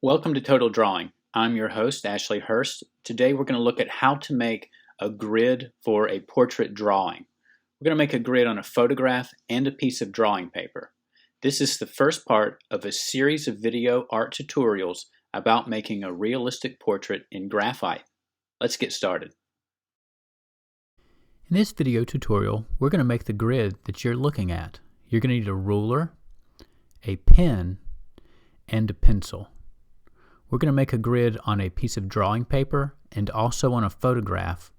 Welcome to Total Drawing. I'm your host, Ashley Hurst. Today we're going to look at how to make a grid for a portrait drawing. We're going to make a grid on a photograph and a piece of drawing paper. This is the first part of a series of video art tutorials about making a realistic portrait in graphite. Let's get started. In this video tutorial, we're going to make the grid that you're looking at. You're going to need a ruler, a pen, and a pencil. We're going to make a grid on a piece of drawing paper and also on a photograph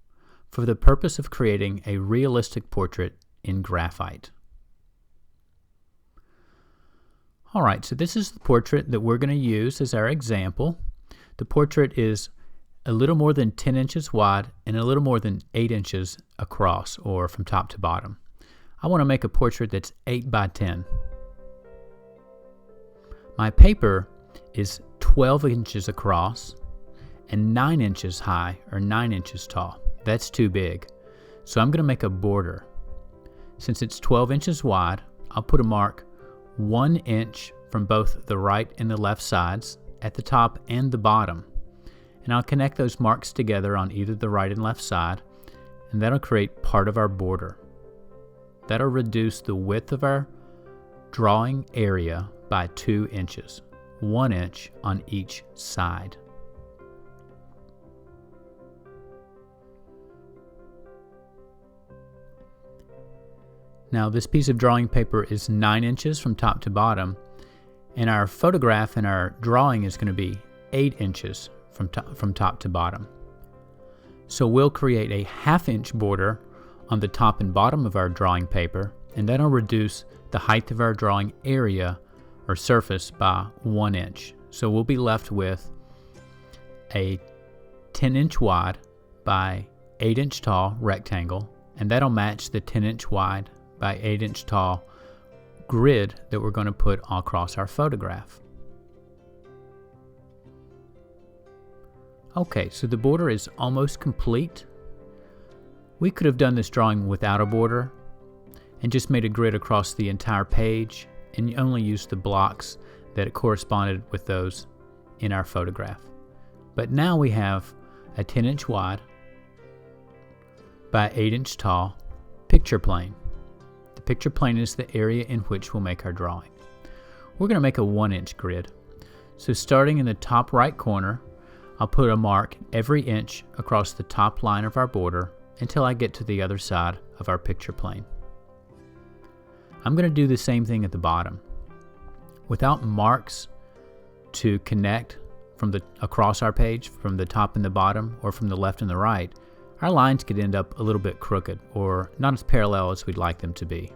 for the purpose of creating a realistic portrait in graphite. Alright, so this is the portrait that we're going to use as our example. The portrait is a little more than 10 inches wide and a little more than 8 inches across, or from top to bottom. I want to make a portrait that's 8 by 10. My paper is 12 inches across and 9 inches high, or 9 inches tall. That's too big. So I'm going to make a border. Since it's 12 inches wide, I'll put a mark 1 inch from both the right and the left sides at the top and the bottom. And I'll connect those marks together on either the right and left side, and that'll create part of our border. That'll reduce the width of our drawing area by 2 inches. 1 inch on each side. Now this piece of drawing paper is 9 inches from top to bottom, and our photograph and our drawing is going to be 8 inches from top to bottom. So we'll create a 1/2 inch border on the top and bottom of our drawing paper, and that'll reduce the height of our drawing area or surface by 1 inch. So we'll be left with a 10 inch wide by 8 inch tall rectangle, and that'll match the 10 inch wide by 8 inch tall grid that we're going to put across our photograph. Okay, so the border is almost complete. We could have done this drawing without a border and just made a grid across the entire page and only used the blocks that corresponded with those in our photograph. But now we have a 10 inch wide by 8 inch tall picture plane. The picture plane is the area in which we'll make our drawing. We're going to make a 1 inch grid. So starting in the top right corner, I'll put a mark every inch across the top line of our border until I get to the other side of our picture plane. I'm going to do the same thing at the bottom. Without marks to connect from across our page from the top and the bottom, or from the left and the right, our lines could end up a little bit crooked or not as parallel as we'd like them to be.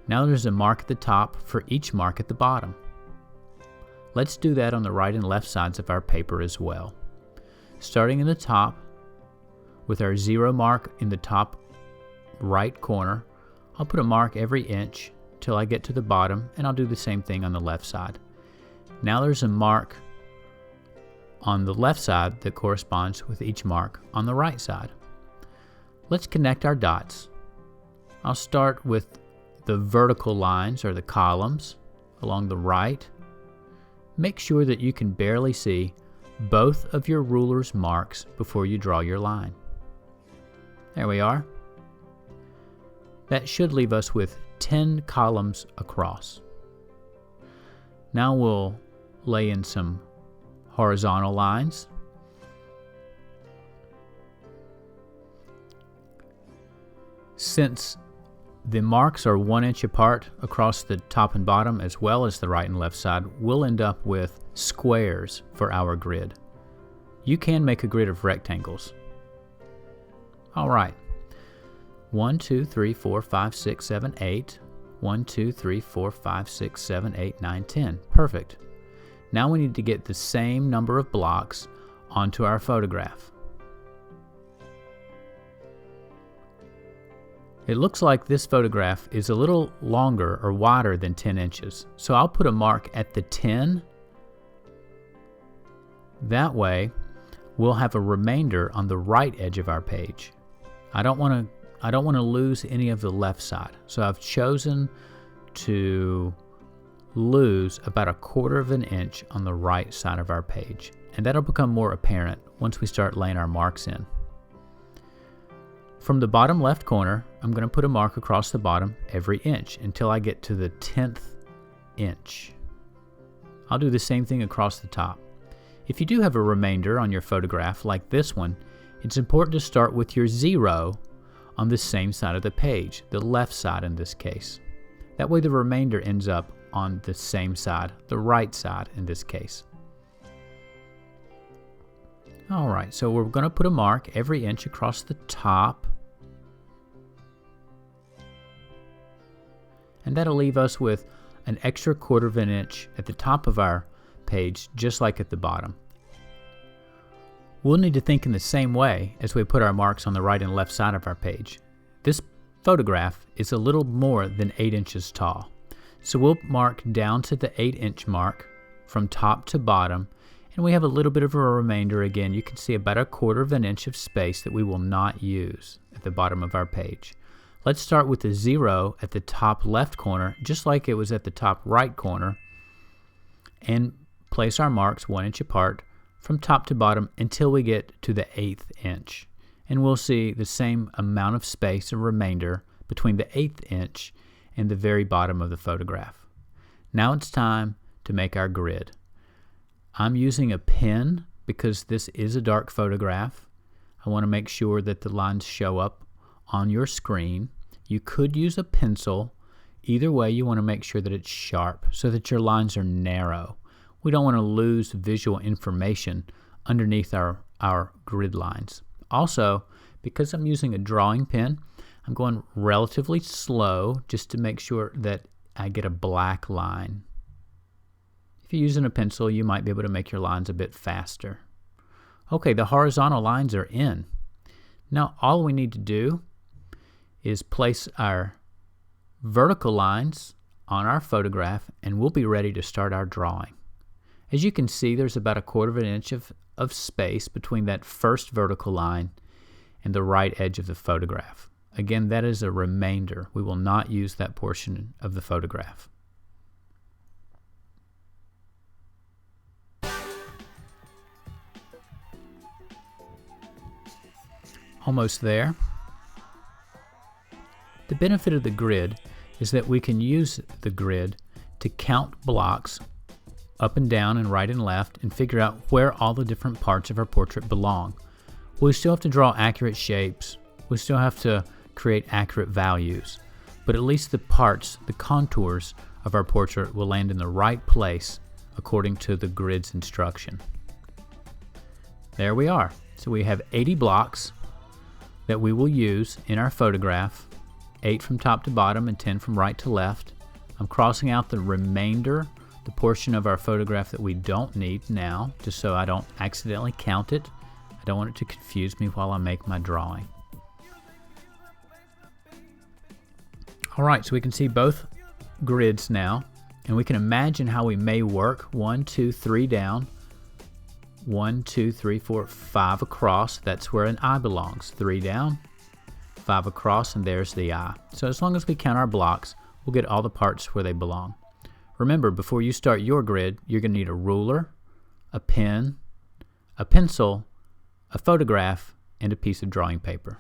Now there's a mark at the top for each mark at the bottom. Let's do that on the right and left sides of our paper as well. Starting in the top with our 0 mark in the top right corner, I'll put a mark every inch till I get to the bottom, and I'll do the same thing on the left side. Now there's a mark on the left side that corresponds with each mark on the right side. Let's connect our dots. I'll start with the vertical lines, or the columns, along the right. Make sure that you can barely see both of your ruler's marks before you draw your line. There we are. That should leave us with 10 columns across. Now we'll lay in some horizontal lines. Since the marks are 1 inch apart across the top and bottom, as well as the right and left side, we'll end up with squares for our grid. You can make a grid of rectangles. All right. 1, 2, 3, 4, 5, 6, 7, 8. 1, 2, 3, 4, 5, 6, 7, 8, 9, 10. Perfect. Now we need to get the same number of blocks onto our photograph. It looks like this photograph is a little longer or wider than 10 inches. So I'll put a mark at the 10. That way we'll have a remainder on the right edge of our page. I don't want to lose any of the left side. So I've chosen to lose about 1/4 of an inch on the right side of our page, and that'll become more apparent once we start laying our marks in. From the bottom left corner, I'm going to put a mark across the bottom every inch until I get to the 10th inch. I'll do the same thing across the top. If you do have a remainder on your photograph like this one, it's important to start with your 0 on the same side of the page, the left side in this case. That way the remainder ends up on the same side, the right side in this case. Alright, so we're going to put a mark every inch across the top. And that'll leave us with an extra 1/4 of an inch at the top of our page, just like at the bottom. We'll need to think in the same way as we put our marks on the right and left side of our page. This photograph is a little more than 8 inches tall. So we'll mark down to the 8-inch mark from top to bottom, and we have a little bit of a remainder again. You can see about 1/4 of an inch of space that we will not use at the bottom of our page. Let's start with the 0 at the top left corner, just like it was at the top right corner, and place our marks 1 inch apart from top to bottom until we get to the 8th inch. And we'll see the same amount of space or remainder between the 8th inch and the very bottom of the photograph. Now it's time to make our grid. I'm using a pen because this is a dark photograph. I want to make sure that the lines show up on your screen. You could use a pencil. Either way, you want to make sure that it's sharp so that your lines are narrow. We don't want to lose visual information underneath our grid lines. Also, because I'm using a drawing pen, I'm going relatively slow just to make sure that I get a black line. If you're using a pencil, you might be able to make your lines a bit faster. Okay, the horizontal lines are in. Now all we need to do is place our vertical lines on our photograph and we'll be ready to start our drawing. As you can see, there's about 1/4 of an inch of space between that first vertical line and the right edge of the photograph. Again, that is a remainder. We will not use that portion of the photograph. Almost there. The benefit of the grid is that we can use the grid to count blocks up and down and right and left and figure out where all the different parts of our portrait belong. We still have to draw accurate shapes. We still have to create accurate values. But at least the parts, the contours of our portrait will land in the right place according to the grid's instruction. There we are. So we have 80 blocks that we will use in our photograph, 8 from top to bottom and 10 from right to left. I'm crossing out the remainder, the portion of our photograph that we don't need now, just so I don't accidentally count it. I don't want it to confuse me while I make my drawing. Alright, so we can see both grids now, and we can imagine how we may work. 1, 2, 3 down, 1, 2, 3, 4, 5 across. That's where an eye belongs. 3 down, 5 across, and there's the eye. So as long as we count our blocks, we'll get all the parts where they belong. Remember, before you start your grid, you're going to need a ruler, a pen, a pencil, a photograph, and a piece of drawing paper.